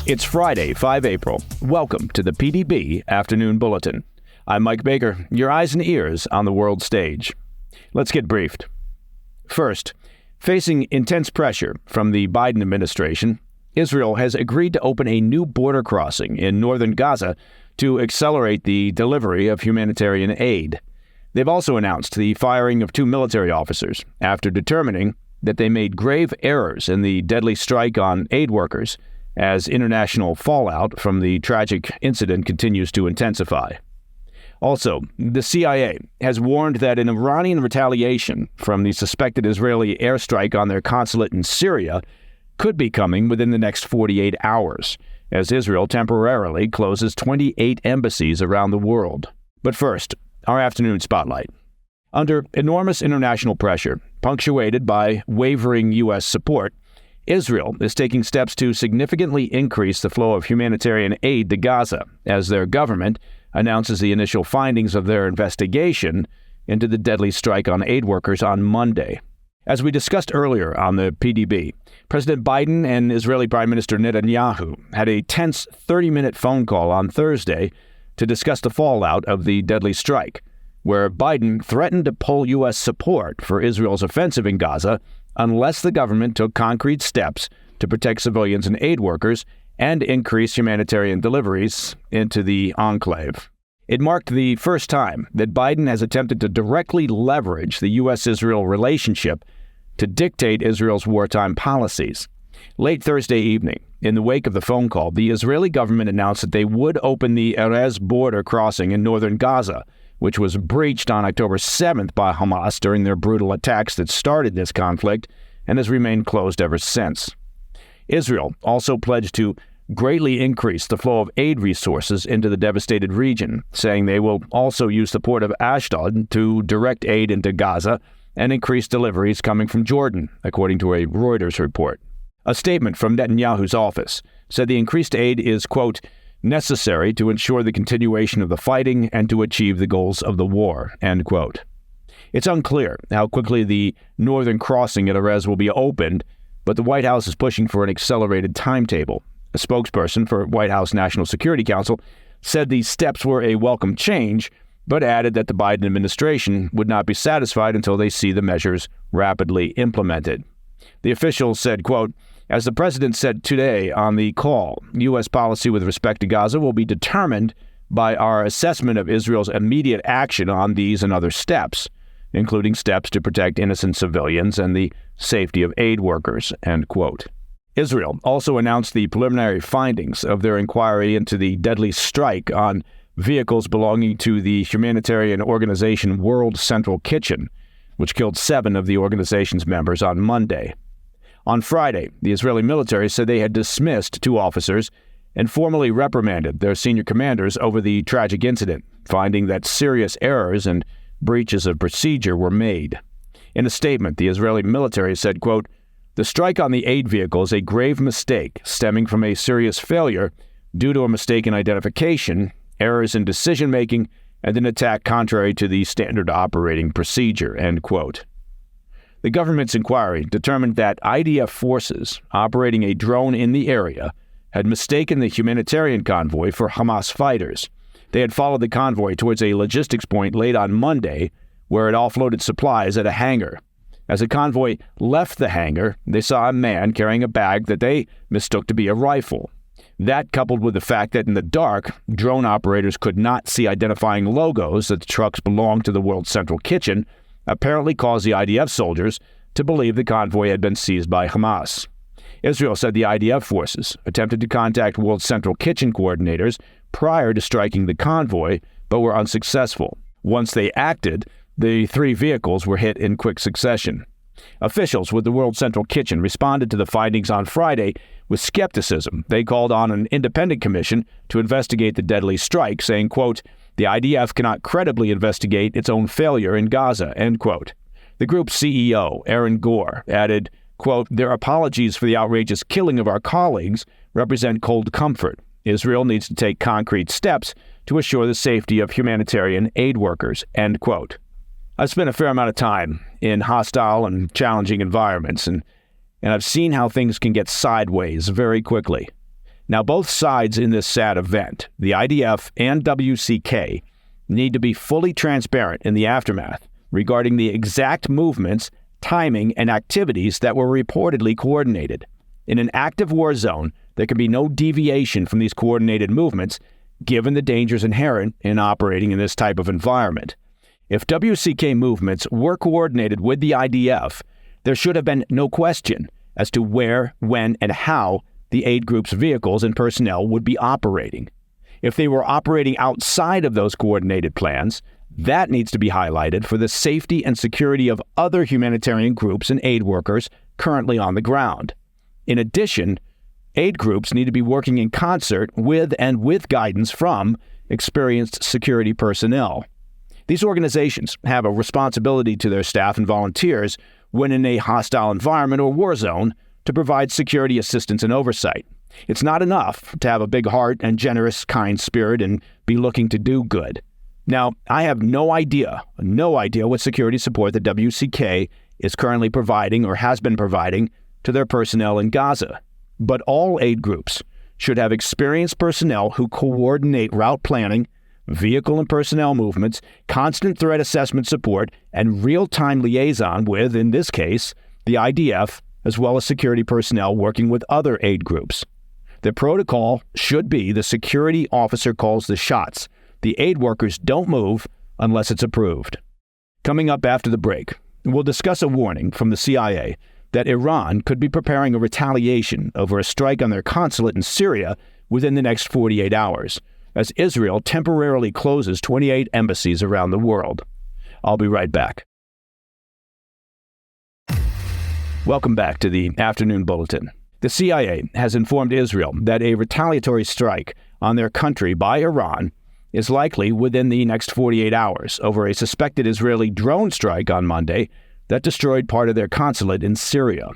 It's Friday, 5 April. Welcome to the PDB Afternoon Bulletin. I'm Mike Baker, your eyes and ears on the world stage. Let's get briefed. First, facing intense pressure from the Biden administration, Israel has agreed to open a new border crossing in northern Gaza to accelerate the delivery of humanitarian aid. They've also announced the firing of 2 military officers after determining that they made grave errors in the deadly strike on aid workers as international fallout from the tragic incident continues to intensify. Also, the CIA has warned that an Iranian retaliation from the suspected Israeli airstrike on their consulate in Syria could be coming within the next 48 hours, as Israel temporarily closes 28 embassies around the world. But first, our afternoon spotlight. Under enormous international pressure, punctuated by wavering U.S. support, Israel is taking steps to significantly increase the flow of humanitarian aid to Gaza as their government announces the initial findings of their investigation into the deadly strike on aid workers on Monday. As we discussed earlier on the PDB, President Biden and Israeli Prime Minister Netanyahu had a tense 30-minute phone call on Thursday to discuss the fallout of the deadly strike, where Biden threatened to pull U.S. support for Israel's offensive in Gaza unless the government took concrete steps to protect civilians and aid workers and increase humanitarian deliveries into the enclave. It marked the first time that Biden has attempted to directly leverage the U.S.-Israel relationship to dictate Israel's wartime policies. Late Thursday evening, in the wake of the phone call, the Israeli government announced that they would open the Erez border crossing in northern Gaza, which was breached on October 7th by Hamas during their brutal attacks that started this conflict and has remained closed ever since. Israel also pledged to greatly increase the flow of aid resources into the devastated region, saying they will also use the port of Ashdod to direct aid into Gaza and increase deliveries coming from Jordan, according to a Reuters report. A statement from Netanyahu's office said the increased aid is, quote, necessary to ensure the continuation of the fighting and to achieve the goals of the war, end quote. It's unclear how quickly the northern crossing at Erez will be opened, but the White House is pushing for an accelerated timetable. A spokesperson for White House National Security Council said these steps were a welcome change, but added that the Biden administration would not be satisfied until they see the measures rapidly implemented. The official said, quote, as the president said today on the call, U.S. policy with respect to Gaza will be determined by our assessment of Israel's immediate action on these and other steps, including steps to protect innocent civilians and the safety of aid workers, end quote. Israel also announced the preliminary findings of their inquiry into the deadly strike on vehicles belonging to the humanitarian organization World Central Kitchen, which killed 7 of the organization's members on Monday. On Friday, the Israeli military said they had dismissed 2 officers and formally reprimanded their senior commanders over the tragic incident, finding that serious errors and breaches of procedure were made. In a statement, the Israeli military said, quote, the strike on the aid vehicle is a grave mistake stemming from a serious failure due to a mistaken identification, errors in decision-making, and an attack contrary to the standard operating procedure, end quote. The government's inquiry determined that IDF forces operating a drone in the area had mistaken the humanitarian convoy for Hamas fighters. They had followed the convoy towards a logistics point late on Monday, where it offloaded supplies at a hangar. As the convoy left the hangar, they saw a man carrying a bag that they mistook to be a rifle. That, coupled with the fact that in the dark, drone operators could not see identifying logos that the trucks belonged to the World Central Kitchen, apparently caused the IDF soldiers to believe the convoy had been seized by Hamas. Israel said the IDF forces attempted to contact World Central Kitchen coordinators prior to striking the convoy, but were unsuccessful. Once they acted, the 3 vehicles were hit in quick succession. Officials with the World Central Kitchen responded to the findings on Friday with skepticism. They called on an independent commission to investigate the deadly strike, saying, quote, the IDF cannot credibly investigate its own failure in Gaza, end quote. The group's CEO, Aaron Gore, added, quote, their apologies for the outrageous killing of our colleagues represent cold comfort. Israel needs to take concrete steps to assure the safety of humanitarian aid workers, end quote. I've spent a fair amount of time in hostile and challenging environments, and I've seen how things can get sideways very quickly. Now, both sides in this sad event, the IDF and WCK, need to be fully transparent in the aftermath regarding the exact movements, timing, and activities that were reportedly coordinated. In an active war zone, there can be no deviation from these coordinated movements, given the dangers inherent in operating in this type of environment. If WCK movements were coordinated with the IDF, there should have been no question as to where, when, and how the aid group's vehicles and personnel would be operating. If they were operating outside of those coordinated plans, that needs to be highlighted for the safety and security of other humanitarian groups and aid workers currently on the ground. In addition, aid groups need to be working in concert with guidance from experienced security personnel. These organizations have a responsibility to their staff and volunteers when in a hostile environment or war zone to provide security assistance and oversight. It's not enough to have a big heart and generous, kind spirit and be looking to do good. Now, I have no idea what security support the WCK is currently providing or has been providing to their personnel in Gaza. But all aid groups should have experienced personnel who coordinate route planning, vehicle and personnel movements, constant threat assessment support, and real-time liaison with, in this case, the IDF, as well as security personnel working with other aid groups. The protocol should be the security officer calls the shots. The aid workers don't move unless it's approved. Coming up after the break, we'll discuss a warning from the CIA that Iran could be preparing a retaliation over a strike on their consulate in Syria within the next 48 hours, as Israel temporarily closes 28 embassies around the world. I'll be right back. Welcome back to the Afternoon Bulletin. The CIA has informed Israel that a retaliatory strike on their country by Iran is likely within the next 48 hours over a suspected Israeli drone strike on Monday that destroyed part of their consulate in Syria.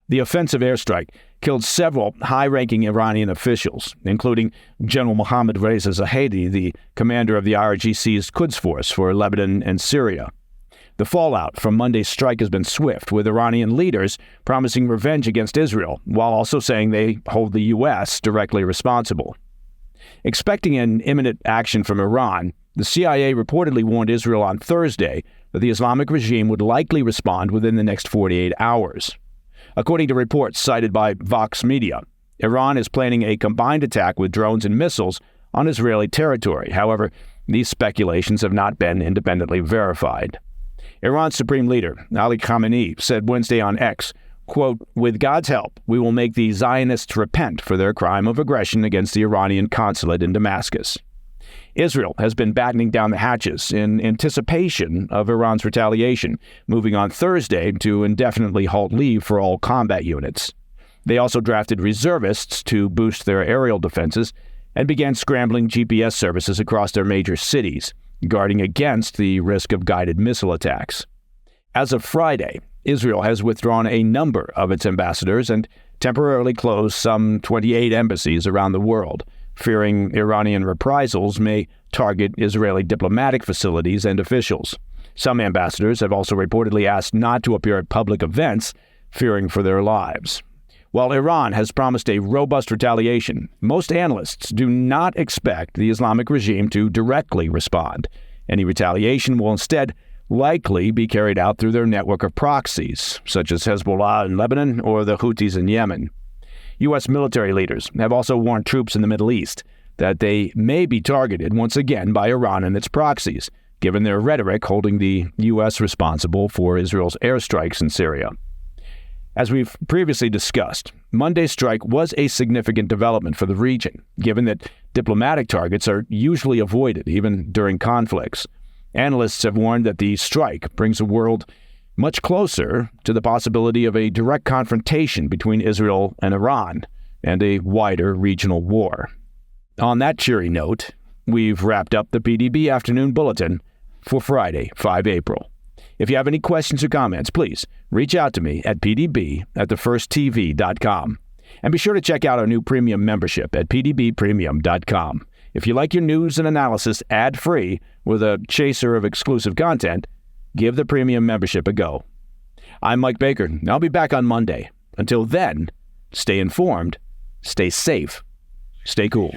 The offensive airstrike killed several high-ranking Iranian officials, including General Mohammad Reza Zahedi, the commander of the IRGC's Quds Force for Lebanon and Syria. The fallout from Monday's strike has been swift, with Iranian leaders promising revenge against Israel, while also saying they hold the U.S. directly responsible. Expecting an imminent action from Iran, the CIA reportedly warned Israel on Thursday that the Islamic regime would likely respond within the next 48 hours. According to reports cited by Vox Media, Iran is planning a combined attack with drones and missiles on Israeli territory. However, these speculations have not been independently verified. Iran's Supreme Leader, Ali Khamenei, said Wednesday on X, quote, "With God's help, we will make the Zionists repent for their crime of aggression against the Iranian consulate in Damascus." Israel has been battening down the hatches in anticipation of Iran's retaliation, moving on Thursday to indefinitely halt leave for all combat units. They also drafted reservists to boost their aerial defenses and began scrambling GPS services across their major cities, guarding against the risk of guided missile attacks. As of Friday, Israel has withdrawn a number of its ambassadors and temporarily closed some 28 embassies around the world, fearing Iranian reprisals may target Israeli diplomatic facilities and officials. Some ambassadors have also reportedly asked not to appear at public events, fearing for their lives. While Iran has promised a robust retaliation, most analysts do not expect the Islamic regime to directly respond. Any retaliation will instead likely be carried out through their network of proxies, such as Hezbollah in Lebanon or the Houthis in Yemen. U.S. military leaders have also warned troops in the Middle East that they may be targeted once again by Iran and its proxies, given their rhetoric holding the U.S. responsible for Israel's airstrikes in Syria. As we've previously discussed, Monday's strike was a significant development for the region, given that diplomatic targets are usually avoided even during conflicts. Analysts have warned that the strike brings the world much closer to the possibility of a direct confrontation between Israel and Iran and a wider regional war. On that cheery note, we've wrapped up the PDB Afternoon Bulletin for Friday, 5 April. If you have any questions or comments, please reach out to me at pdb@thefirsttv.com. And be sure to check out our new premium membership at pdbpremium.com. If you like your news and analysis ad-free with a chaser of exclusive content, give the premium membership a go. I'm Mike Baker, and I'll be back on Monday. Until then, stay informed, stay safe, Stay cool.